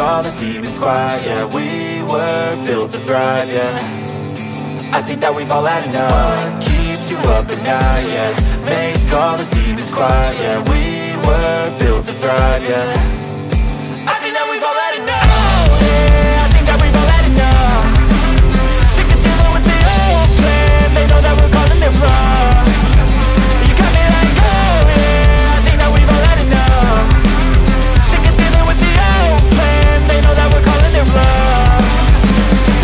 all the demons quiet. Yeah, we were built to thrive, yeah. I think that we've all had enough. What keeps you up at night, yeah. Make all the demons quiet, yeah. We were built to thrive, yeah. I think that we've all had enough. Oh, yeah, I think that we've all had enough. Sick of dealing with the old plan. They know that we're calling it wrong. You got me like, oh yeah, I think that we've all had enough. Sick of dealing with the old plan. They know that we're calling it wrong.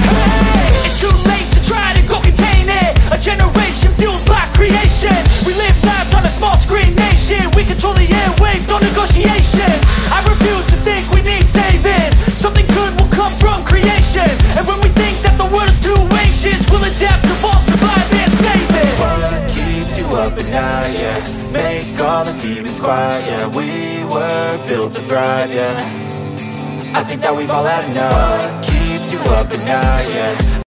Hey, it's too late to try to go contain it. A generation fueled by creation. We live lives on a small screen nation. We control the airwaves, no negotiation. I refuse to think we need saving. Something good will come from creation. And when we think that the world is too anxious, we'll adapt, evolve, survive and save it. What keeps you up at night, yeah. Make all the demons quiet, yeah. We were built to thrive, yeah. I think that we've all had enough. What keeps you up at night, yeah.